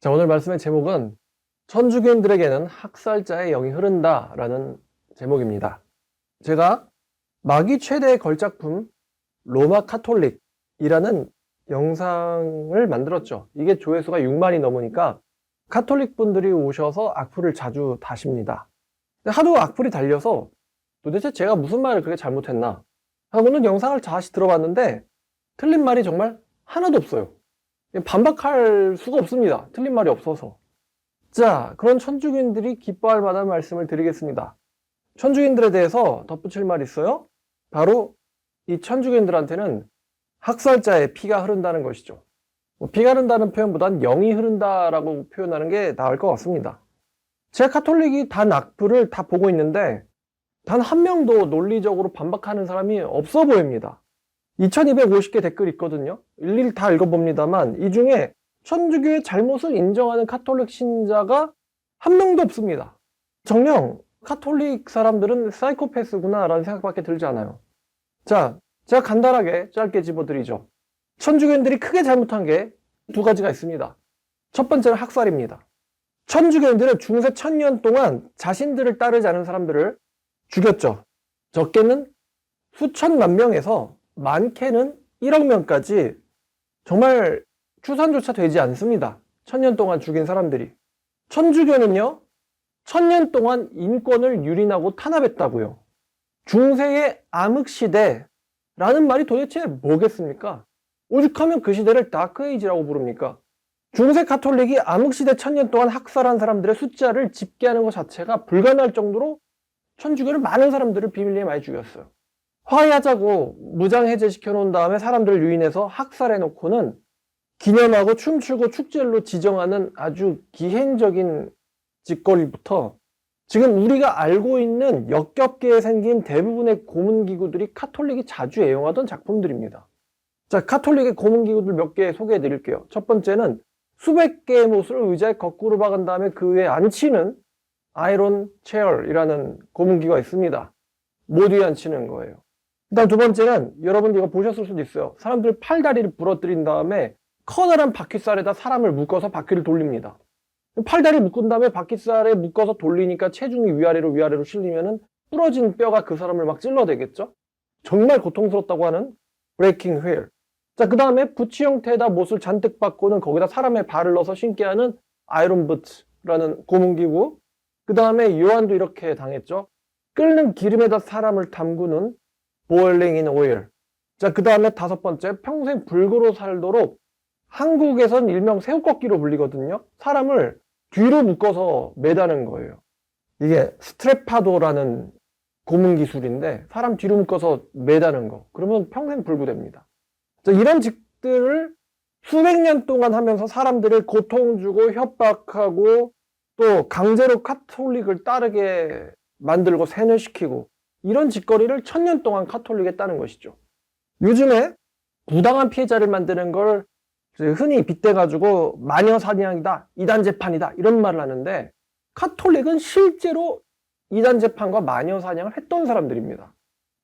자, 오늘 말씀의 제목은 천주교인들에게는 학살자의 영이 흐른다라는 제목입니다. 제가 마귀 최대의 걸작품 로마 카톨릭이라는 영상을 만들었죠. 이게 조회수가 6만이 넘으니까 카톨릭 분들이 오셔서 악플을 자주 다십니다. 하도 악플이 달려서 도대체 제가 무슨 말을 그렇게 잘못했나 하고는 영상을 다시 들어봤는데 틀린 말이 정말 하나도 없어요. 반박할 수가 없습니다. 틀린 말이 없어서. 자, 그런 천주교인들이 기뻐할 만한 말씀을 드리겠습니다. 천주교인들에 대해서 덧붙일 말이 있어요. 바로 이 천주교인들한테는 학살자의 피가 흐른다는 것이죠. 피가 흐른다는 표현보단 영이 흐른다라고 표현하는 게 나을 것 같습니다. 제가 카톨릭이 단 악플을 다 보고 있는데 단 한 명도 논리적으로 반박하는 사람이 없어 보입니다. 2250개 댓글이 있거든요. 일일이 다 읽어봅니다만 이 중에 천주교의 잘못을 인정하는 카톨릭 신자가 한 명도 없습니다. 정녕 카톨릭 사람들은 사이코패스구나 라는 생각밖에 들지 않아요. 자, 제가 간단하게 짧게 집어드리죠. 천주교인들이 크게 잘못한 게 두 가지가 있습니다. 첫 번째는 학살입니다. 천주교인들은 중세 1000년 동안 자신들을 따르지 않은 사람들을 죽였죠. 적게는 수천만 명에서 많게는 1억 명까지 정말 추산조차 되지 않습니다. 1000년 동안 죽인 사람들이. 천주교는요, 1000년 동안 인권을 유린하고 탄압했다고요. 중세의 암흑시대라는 말이 도대체 뭐겠습니까? 오죽하면 그 시대를 다크에이지라고 부릅니까? 중세 카톨릭이 암흑시대 1000년 동안 학살한 사람들의 숫자를 집계하는 것 자체가 불가능할 정도로 천주교를 많은 사람들을 비밀리에 많이 죽였어요. 화해하자고 무장해제 시켜놓은 다음에 사람들을 유인해서 학살해놓고는 기념하고 춤추고 축제로 지정하는 아주 기행적인 짓거리부터 지금 우리가 알고 있는 역겹게 생긴 대부분의 고문기구들이 카톨릭이 자주 애용하던 작품들입니다. 자, 카톨릭의 고문기구들 몇 개 소개해 드릴게요. 첫 번째는 수백 개의 못을 의자에 거꾸로 박은 다음에 그 위에 앉히는 아이론 체어이라는 고문기구가 있습니다. 못 위에 앉히는 거예요. 일단 두 번째는 여러분 이거 보셨을 수도 있어요. 사람들 팔다리를 부러뜨린 다음에 커다란 바퀴살에다 사람을 묶어서 바퀴를 돌립니다. 팔다리 묶은 다음에 바퀴살에 묶어서 돌리니까 체중이 위아래로 실리면은 부러진 뼈가 그 사람을 막 찔러대겠죠? 정말 고통스럽다고 하는 브레이킹 휠. 자, 그 다음에 부치 형태에다 못을 잔뜩 박고는 거기다 사람의 발을 넣어서 신게 하는 아이론 부츠라는 고문기구. 그 다음에 요한도 이렇게 당했죠. 끓는 기름에다 사람을 담그는 보일링 인 오일. 자, 그 다음에 다섯 번째, 평생 불구로 살도록 한국에선 일명 새우꺾기로 불리거든요. 사람을 뒤로 묶어서 매다는 거예요. 이게 스트레파도라는 고문 기술인데 사람 뒤로 묶어서 매다는 거. 그러면 평생 불구됩니다. 자, 이런 직들을 수백 년 동안 하면서 사람들을 고통 주고 협박하고 또 강제로 카톨릭을 따르게 만들고 세뇌시키고 이런 짓거리를 1000년 동안 카톨릭에 따른 것이죠. 요즘에 부당한 피해자를 만드는 걸 흔히 빗대가지고 마녀사냥이다, 이단재판이다 이런 말을 하는데 카톨릭은 실제로 이단재판과 마녀사냥을 했던 사람들입니다.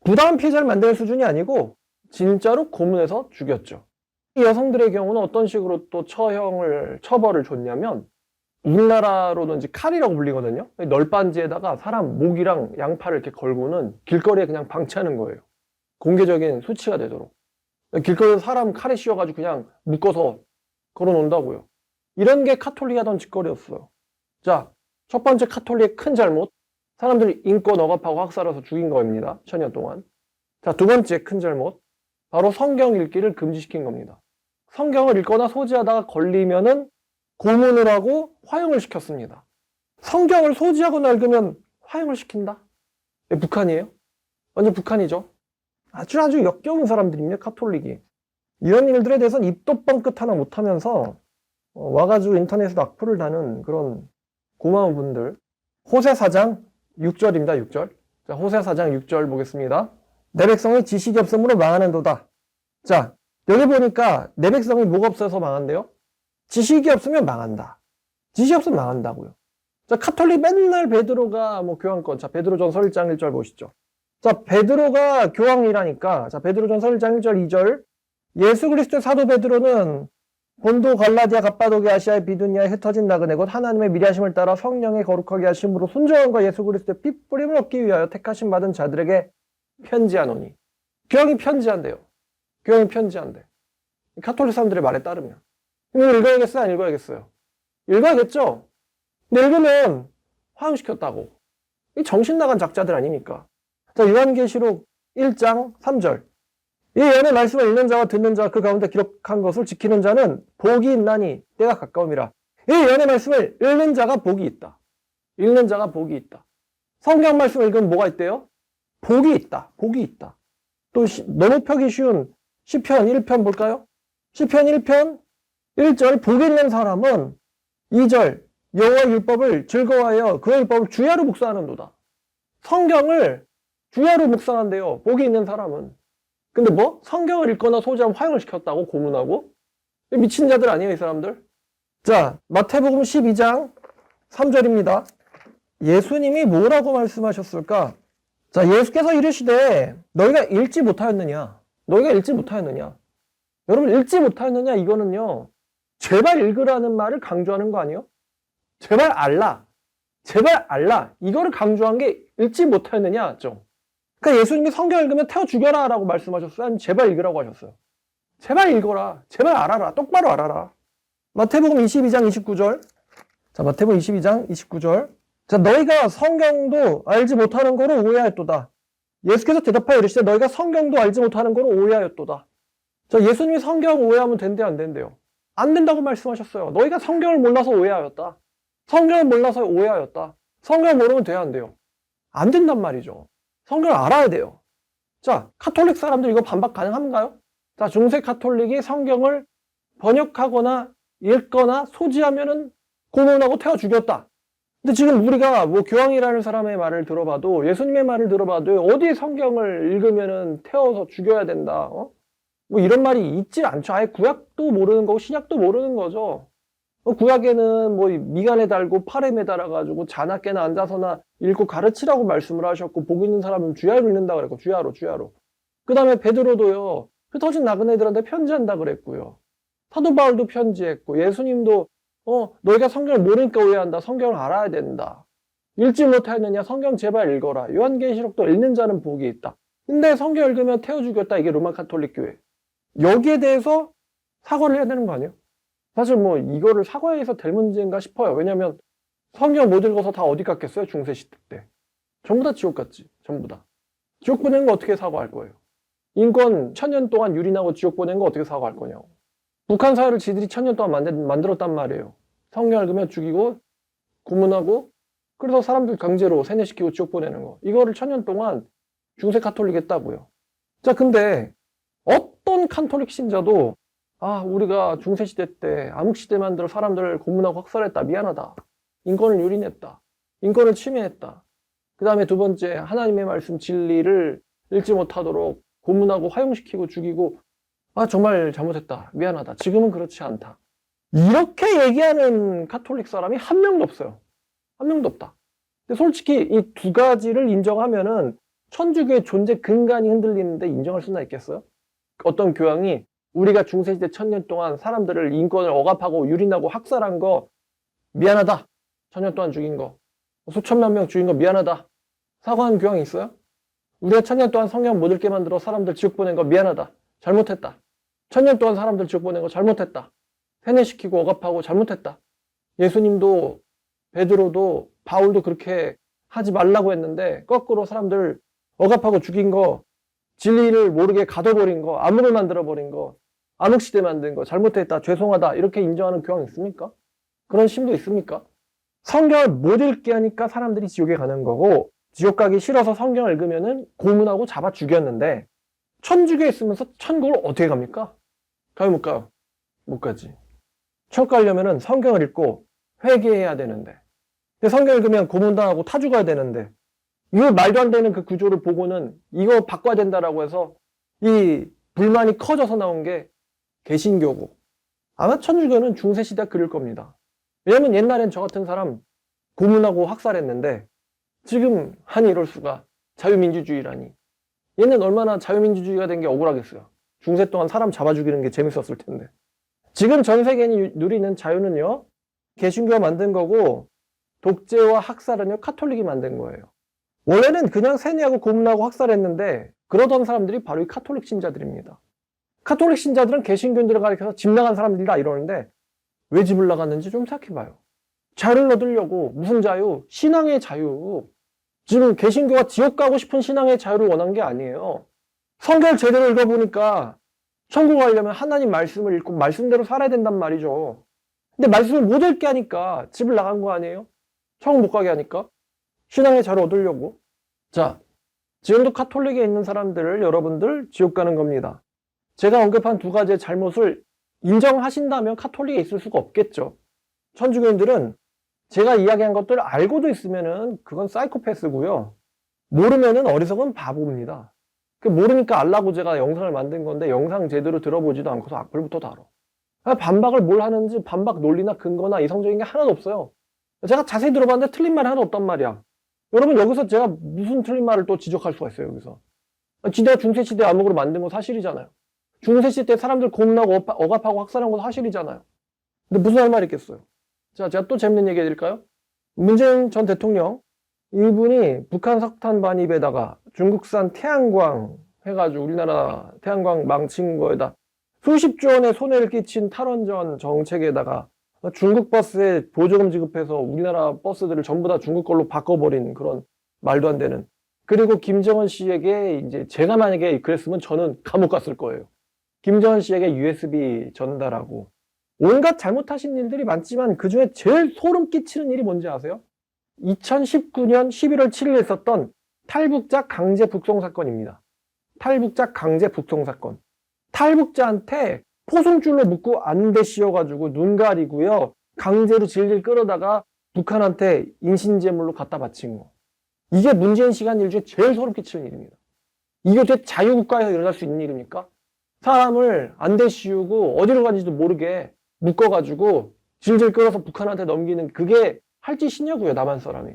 부당한 피해자를 만드는 수준이 아니고 진짜로 고문해서 죽였죠. 이 여성들의 경우는 어떤 식으로 또 처벌을 줬냐면 우리나라로는 이제 칼이라고 불리거든요. 널빤지에다가 사람 목이랑 양팔을 이렇게 걸고는 길거리에 그냥 방치하는 거예요. 공개적인 수치가 되도록. 길거리에서 사람 칼에 씌워가지고 그냥 묶어서 걸어놓는다고요. 이런 게 카톨릭이 하던 짓거리였어요. 자, 첫 번째 카톨릭의 큰 잘못. 사람들이 인권 억압하고 학살해서 죽인 겁니다. 1000년 동안. 자, 두 번째 큰 잘못. 바로 성경 읽기를 금지시킨 겁니다. 성경을 읽거나 소지하다가 걸리면은 고문을 하고 화형을 시켰습니다. 성경을 소지하거나 읽으면 화형을 시킨다? 북한이에요? 완전 북한이죠. 아주 역겨운 사람들입니다. 카톨릭이. 이런 일들에 대해서는 입도 뻥끗 하나 못하면서 와가지고 인터넷에서 악플을 다는 그런 고마운 분들. 호세 4장 6절입니다. 6절. 자, 호세 4장 6절 보겠습니다. 내 백성이 지식이 없으므로 망하는도다. 자, 여기 보니까 내 백성이 뭐가 없어서 망한대요? 지식이 없으면 망한다. 지식이 없으면 망한다고요. 자, 카톨릭 맨날 베드로가 교황권. 자, 베드로전서 1장 1절 보시죠. 자, 베드로가 교황이라니까. 자, 베드로전서 1장 1절 2절. 예수 그리스도의 사도 베드로는 본도, 갈라디아, 갑바도기아, 아시아의 비두니아에 흩어진 나그네 곧 하나님의 미리하심을 따라 성령의 거룩하게 하심으로 순종함과 예수 그리스도의 핏뿌림을 얻기 위하여 택하심 받은 자들에게 편지하노니. 교황이 편지한대요. 교황이 편지한대. 가톨릭 사람들의 말에 따르면. 이거 읽어야겠어요? 안 읽어야겠어요? 읽어야겠죠? 근데 읽으면 화형시켰다고. 이 정신 나간 작자들 아닙니까? 자, 요한계시록 1장 3절. 이 연의 말씀을 읽는 자와 듣는 자와 그 가운데 기록한 것을 지키는 자는 복이 있나니 때가 가까움이라. 이 연의 말씀을 읽는 자가 복이 있다. 읽는 자가 복이 있다. 성경 말씀을 읽으면 뭐가 있대요? 복이 있다. 복이 있다. 또 너무 펴기 쉬운 시편 1편 볼까요? 시편 1편 1절 복이 있는 사람은 2절 여호와의 율법을 즐거워하여 그의 율법을 주야로 묵상하는도다. 성경을 주야로 묵상한대요. 복이 있는 사람은. 근데 뭐? 성경을 읽거나 소지하면 화형을 시켰다고? 고문하고? 미친 자들 아니에요, 이 사람들? 자, 마태복음 12장 3절입니다. 예수님이 뭐라고 말씀하셨을까? 자, 예수께서 이르시되 너희가 읽지 못하였느냐? 너희가 읽지 못하였느냐? 여러분, 읽지 못하였느냐? 이거는요, 제발 읽으라는 말을 강조하는 거 아니에요? 제발 알라. 제발 알라. 이거를 강조한 게 읽지 못하였느냐? 좀. 그러니까 예수님이 성경 읽으면 태워 죽여라 라고 말씀하셨어요? 아니면 제발 읽으라고 하셨어요? 제발 읽어라. 제발 알아라. 똑바로 알아라. 마태복음 22장 29절. 자, 마태복음 22장 29절. 자, 너희가 성경도 알지 못하는 거로 오해하였도다. 예수께서 대답하여 이르시되 너희가 성경도 알지 못하는 거로 오해하였도다. 자, 예수님이 성경 오해하면 된대요, 안 된대요? 안 된다고 말씀하셨어요. 너희가 성경을 몰라서 오해하였다. 성경을 몰라서 오해하였다. 성경을 모르면 돼야 안 돼요? 안 된단 말이죠. 성경을 알아야 돼요. 자, 카톨릭 사람들 이거 반박 가능한가요? 자, 중세 카톨릭이 성경을 번역하거나 읽거나 소지하면은 고문하고 태워 죽였다. 근데 지금 우리가 뭐 교황이라는 사람의 말을 들어봐도, 예수님의 말을 들어봐도 어디 성경을 읽으면은 태워서 죽여야 된다. 뭐 이런 말이 있질 않죠. 아예 구약도 모르는 거고 신약도 모르는 거죠. 구약에는 뭐 미간에 달고 팔에 매달아가지고 자나깨나 앉아서나 읽고 가르치라고 말씀을 하셨고, 복 있는 사람은 주야로 읽는다 그랬고, 주야로. 그 다음에 베드로도요, 흩어진 나그네들한테 편지한다 그랬고요. 사도 바울도 편지했고, 예수님도 너희가 성경을 모르니까 오해한다. 성경을 알아야 된다. 읽지 못하였느냐? 성경 제발 읽어라. 요한계시록도 읽는 자는 복이 있다. 근데 성경 읽으면 태워 죽였다. 이게 로마 가톨릭 교회. 여기에 대해서 사과를 해야 되는 거 아니에요? 사실 뭐 이거를 사과해서 될 문제인가 싶어요. 왜냐면 성경 못 읽어서 다 어디 갔겠어요? 중세시대 때. 전부 다 지옥 갔지. 전부 다. 지옥 보낸 거 어떻게 사과할 거예요? 인권 1000년 동안 유린하고 지옥 보낸 거 어떻게 사과할 거냐고. 북한 사회를 지들이 1000년 동안 만들었단 말이에요. 성경 읽으면 죽이고 고문하고, 그래서 사람들 강제로 세뇌시키고 지옥 보내는 거. 이거를 1000년 동안 중세 카톨릭 했다고요. 자, 근데 어떤 카톨릭 신자도 우리가 중세시대 때 암흑시대 만들어 사람들을 고문하고 학살했다. 미안하다. 인권을 유린했다. 인권을 침해했다. 그 다음에 두 번째, 하나님의 말씀 진리를 읽지 못하도록 고문하고 화형시키고 죽이고, 정말 잘못했다. 미안하다. 지금은 그렇지 않다. 이렇게 얘기하는 카톨릭 사람이 한 명도 없어요. 한 명도 없다. 근데 솔직히 이 두 가지를 인정하면은 천주교의 존재 근간이 흔들리는데 인정할 수나 있겠어요? 어떤 교황이 우리가 중세시대 1000년 동안 사람들을 인권을 억압하고 유린하고 학살한 거 미안하다. 1000년 동안 죽인 거, 수천만 명 죽인 거 미안하다. 사과한 교황이 있어요? 우리가 1000년 동안 성경 못 읽게 만들어 사람들 지옥 보낸 거 미안하다. 잘못했다. 1000년 동안 사람들 지옥 보낸 거 잘못했다. 세뇌시키고 억압하고 잘못했다. 예수님도 베드로도 바울도 그렇게 하지 말라고 했는데 거꾸로 사람들 억압하고 죽인 거, 진리를 모르게 가둬버린 거, 암흑을 만들어버린 거, 암흑시대 만든 거 잘못했다. 죄송하다. 이렇게 인정하는 교황 있습니까? 그런 신도 있습니까? 성경을 못 읽게 하니까 사람들이 지옥에 가는 거고, 지옥 가기 싫어서 성경을 읽으면은 고문하고 잡아 죽였는데, 천주교에 있으면서 천국을 어떻게 갑니까? 가요, 못 가요? 못 가지. 천국 가려면은 성경을 읽고 회개해야 되는데, 근데 성경 읽으면 고문당하고 타 죽어야 되는데, 이거 말도 안 되는 그 구조를 보고는 이거 바꿔야 된다라고 해서 이 불만이 커져서 나온 게 개신교고, 아마 천주교는 중세시대 그럴 겁니다. 왜냐면 옛날엔 저 같은 사람 고문하고 학살했는데, 지금 이럴 수가. 자유민주주의라니. 얘는 얼마나 자유민주주의가 된 게 억울하겠어요. 중세 동안 사람 잡아 죽이는 게 재밌었을 텐데. 지금 전 세계인이 누리는 자유는요, 개신교가 만든 거고, 독재와 학살은요, 카톨릭이 만든 거예요. 원래는 그냥 세뇌하고 고문하고 학살했는데, 그러던 사람들이 바로 이 카톨릭 신자들입니다. 카톨릭 신자들은 개신교인들을 가리켜서 집 나간 사람들이다 이러는데, 왜 집을 나갔는지 좀 생각해봐요. 자유를 얻으려고. 무슨 자유? 신앙의 자유. 지금 개신교가 지옥 가고 싶은 신앙의 자유를 원한 게 아니에요. 성경을 제대로 읽어보니까 천국 가려면 하나님 말씀을 읽고 말씀대로 살아야 된단 말이죠. 근데 말씀을 못 읽게 하니까 집을 나간 거 아니에요? 천국 못 가게 하니까? 신앙의 자유를 얻으려고. 자, 지금도 카톨릭에 있는 사람들을 여러분들 지옥 가는 겁니다. 제가 언급한 두 가지의 잘못을 인정하신다면 카톨릭에 있을 수가 없겠죠. 천주교인들은 제가 이야기한 것들을 알고도 있으면은 그건 사이코패스고요. 모르면은 어리석은 바보입니다. 모르니까 알라고 제가 영상을 만든 건데 영상 제대로 들어보지도 않고서 악플부터 달어. 반박을 뭘 하는지 반박 논리나 근거나 이성적인 게 하나도 없어요. 제가 자세히 들어봤는데 틀린 말이 하나도 없단 말이야. 여러분 여기서 제가 무슨 틀린 말을 또 지적할 수가 있어요 여기서. 지대가 중세시대 암흑으로 만든 건 사실이잖아요. 중세시대 때 사람들 고문하고 억압하고 학살한 건 사실이잖아요. 근데 무슨 할 말이 있겠어요. 자, 제가 또 재밌는 얘기 해드릴까요? 문재인 전 대통령, 이분이 북한 석탄 반입에다가 중국산 태양광 해가지고 우리나라 태양광 망친 거에다 수십조 원의 손해를 끼친 탈원전 정책에다가 중국 버스에 보조금 지급해서 우리나라 버스들을 전부 다 중국 걸로 바꿔버린 그런 말도 안 되는. 그리고 김정은 씨에게 이제 제가 만약에 그랬으면 저는 감옥 갔을 거예요. 김정은 씨에게 USB 전달하고 온갖 잘못하신 일들이 많지만 그중에 제일 소름 끼치는 일이 뭔지 아세요? 2019년 11월 7일에 있었던 탈북자 강제 북송 사건입니다. 탈북자 강제 북송 사건. 탈북자한테 포승줄로 묶고 안대 씌워가지고 눈 가리고요. 강제로 질질 끌어다가 북한한테 인신제물로 갖다 바친 거. 이게 문재인 시간 일 중에 제일 소름 끼치는 일입니다. 이게 어떻게 자유국가에서 일어날 수 있는 일입니까? 사람을 안대 씌우고 어디로 가는지도 모르게 묶어가지고 질질 끌어서 북한한테 넘기는 그게 할 짓이냐고요, 남한 사람이.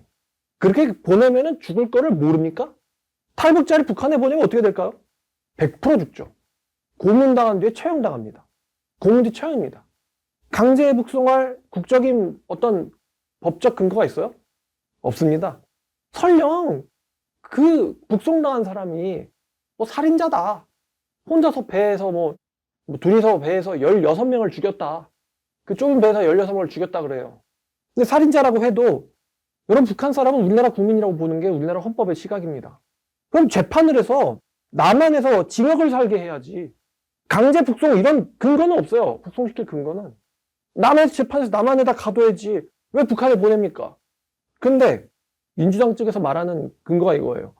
그렇게 보내면은 죽을 거를 모릅니까? 탈북자를 북한에 보내면 어떻게 될까요? 100% 죽죠. 고문당한 뒤에 처형당합니다. 고문 뒤 처형입니다. 강제 북송할 국적인 어떤 법적 근거가 있어요? 없습니다. 설령 그 북송당한 사람이 뭐 살인자다. 혼자서 배에서 둘이서 배에서 16명을 죽였다. 그 좁은 배에서 16명을 죽였다 그래요. 근데 살인자라고 해도 여러분 북한 사람은 우리나라 국민이라고 보는 게 우리나라 헌법의 시각입니다. 그럼 재판을 해서 남한에서 징역을 살게 해야지. 강제 북송 이런 근거는 없어요. 북송시킬 근거는. 남한에서 재판해서 남한에다 가둬야지. 왜 북한에 보냅니까? 근데 민주당 측에서 말하는 근거가 이거예요.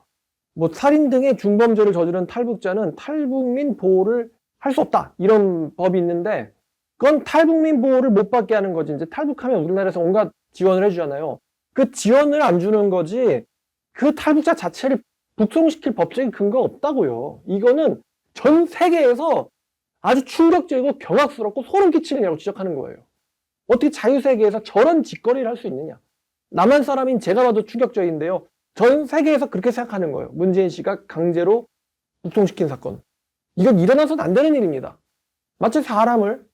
살인 등의 중범죄를 저지른 탈북자는 탈북민 보호를 할 수 없다. 이런 법이 있는데 그건 탈북민 보호를 못 받게 하는 거지. 이제 탈북하면 우리나라에서 온갖 지원을 해주잖아요. 그 지원을 안 주는 거지 그 탈북자 자체를 북송시킬 법적인 근거가 없다고요. 이거는 전 세계에서 아주 충격적이고 경악스럽고 소름 끼치는 일이라고 지적하는 거예요. 어떻게 자유세계에서 저런 짓거리를 할 수 있느냐. 남한 사람인 제가 봐도 충격적인데요. 전 세계에서 그렇게 생각하는 거예요. 문재인 씨가 강제로 북송시킨 사건. 이건 일어나서는 안 되는 일입니다. 마치 사람을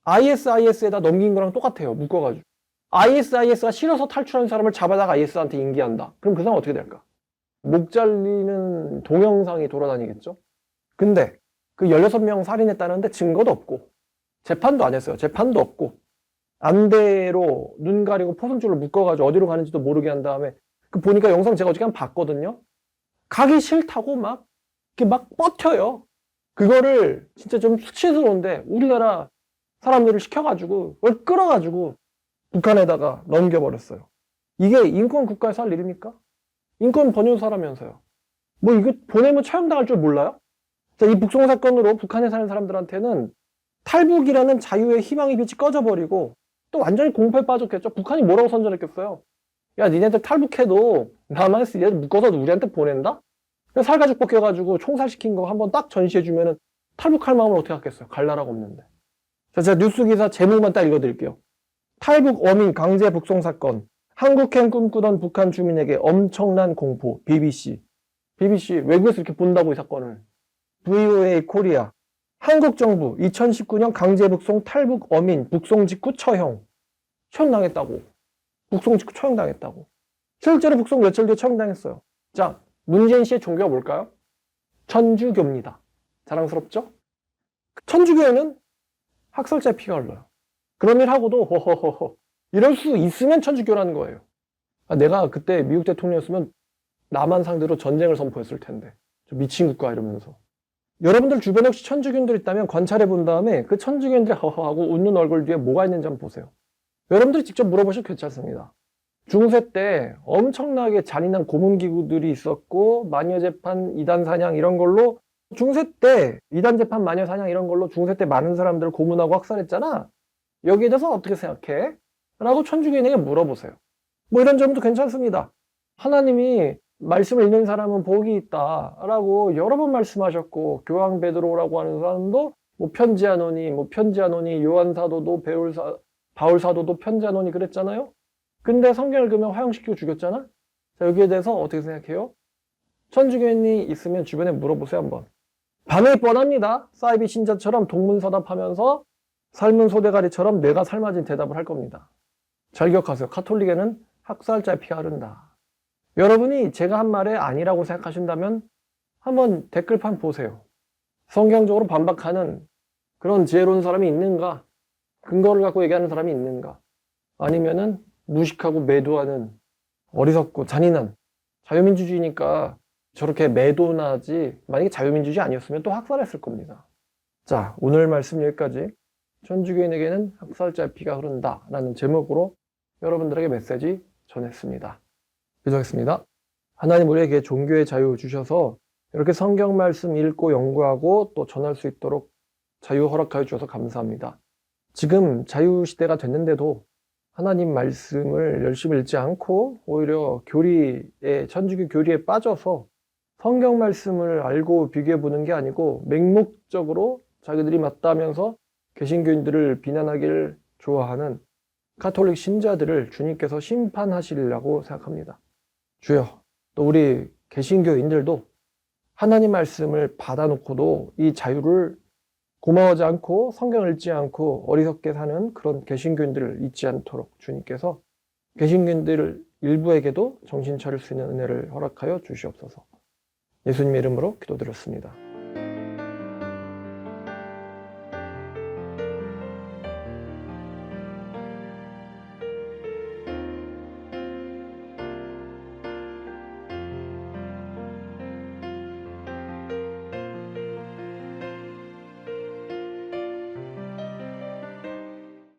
ISIS에다 넘긴 거랑 똑같아요. 묶어가지고. ISIS가 싫어서 탈출한 사람을 잡아다가 IS한테 인계한다. 그럼 그 사람 어떻게 될까? 목 잘리는 동영상이 돌아다니겠죠? 근데 그 16명 살인했다는데 증거도 없고 재판도 안 했어요. 재판도 없고 안대로 눈 가리고 포승줄로 묶어가지고 어디로 가는지도 모르게 한 다음에 그 보니까 영상 제가 어저께 한번 봤거든요. 가기 싫다고 이렇게 버텨요. 그거를 진짜 좀 수치스러운데 우리나라 사람들을 시켜가지고 그걸 끌어가지고 북한에다가 넘겨버렸어요. 이게 인권 국가에서 할 일입니까? 인권 번영사라면서요. 이거 보내면 처형당할 줄 몰라요? 자, 이 북송 사건으로 북한에 사는 사람들한테는 탈북이라는 자유의 희망의 빛이 꺼져버리고 또 완전히 공포에 빠졌겠죠. 북한이 뭐라고 선전했겠어요? 야, 니네들 탈북해도 남한에서 얘들 묶어서 우리한테 보낸다? 살가죽 벗겨가지고 총살시킨 거 한번 딱 전시해주면은 탈북할 마음을 어떻게 갖겠어요? 갈 나라가 없는데. 자, 제가 뉴스 기사 제목만 딱 읽어드릴게요. 탈북 어민 강제 북송 사건. 한국행 꿈꾸던 북한 주민에게 엄청난 공포. BBC 외국에서 이렇게 본다고 이 사건을. VOA 코리아. 한국 정부 2019년 강제 북송 탈북 어민 북송 직후 처형. 처형당했다고. 북송 직후 처형당했다고. 실제로 북송 며칠 뒤에 처형당했어요. 자, 문재인 씨의 종교가 뭘까요? 천주교입니다. 자랑스럽죠? 천주교에는 학살자의 피가 흘러요. 그런 일 하고도 허허허허 이럴 수 있으면 천주교라는 거예요. 내가 그때 미국 대통령이었으면 남한 상대로 전쟁을 선포했을 텐데. 저 미친 국가 이러면서. 여러분들 주변에 혹시 천주교인들 있다면 관찰해 본 다음에 그 천주교인들이 허허하고 웃는 얼굴 뒤에 뭐가 있는지 한번 보세요. 여러분들이 직접 물어보셔도 괜찮습니다. 중세 때 엄청나게 잔인한 고문기구들이 있었고 마녀재판, 이단사냥 이런 걸로 중세 때 이단재판, 마녀사냥 이런 걸로 중세 때 많은 사람들을 고문하고 학살했잖아. 여기에 대해서 어떻게 생각해? 라고 천주교인에게 물어보세요. 뭐 이런 점도 괜찮습니다. 하나님이 말씀을 읽는 사람은 복이 있다 라고 여러 번 말씀하셨고 교황 베드로라고 하는 사람도 뭐 편지하노니 요한 사도도 바울 사도도 편지하노니 그랬잖아요. 근데 성경을 그러면 화형시키고 죽였잖아. 자, 여기에 대해서 어떻게 생각해요? 천주교인이 있으면 주변에 물어보세요 한번. 반응이 뻔합니다. 사이비 신자처럼 동문서답하면서 삶은 소대가리처럼 뇌가 삶아진 대답을 할 겁니다. 잘 기억하세요. 가톨릭에는 학살자의 피가 흐른다. 여러분이 제가 한 말에 아니라고 생각하신다면 한번 댓글판 보세요. 성경적으로 반박하는 그런 지혜로운 사람이 있는가? 근거를 갖고 얘기하는 사람이 있는가? 아니면은 무식하고 매도하는 어리석고 잔인한 자유민주주의니까 저렇게 매도나지 만약에 자유민주주의 아니었으면 또 학살했을 겁니다. 자, 오늘 말씀 여기까지. 천주교인에게는 학살자의 피가 흐른다 라는 제목으로 여러분들에게 메시지 전했습니다. 기도하겠습니다. 하나님 우리에게 종교의 자유 주셔서 이렇게 성경 말씀 읽고 연구하고 또 전할 수 있도록 자유 허락하여 주셔서 감사합니다. 지금 자유 시대가 됐는데도 하나님 말씀을 열심히 읽지 않고 오히려 천주교 교리에 빠져서 성경 말씀을 알고 비교해 보는 게 아니고 맹목적으로 자기들이 맞다면서 개신교인들을 비난하기를 좋아하는 가톨릭 신자들을 주님께서 심판하시리라고 생각합니다. 주여, 또 우리 개신교인들도 하나님 말씀을 받아놓고도 이 자유를 고마워하지 않고 성경을 읽지 않고 어리석게 사는 그런 개신교인들을 잊지 않도록 주님께서 개신교인들 일부에게도 정신 차릴 수 있는 은혜를 허락하여 주시옵소서. 예수님의 이름으로 기도드렸습니다.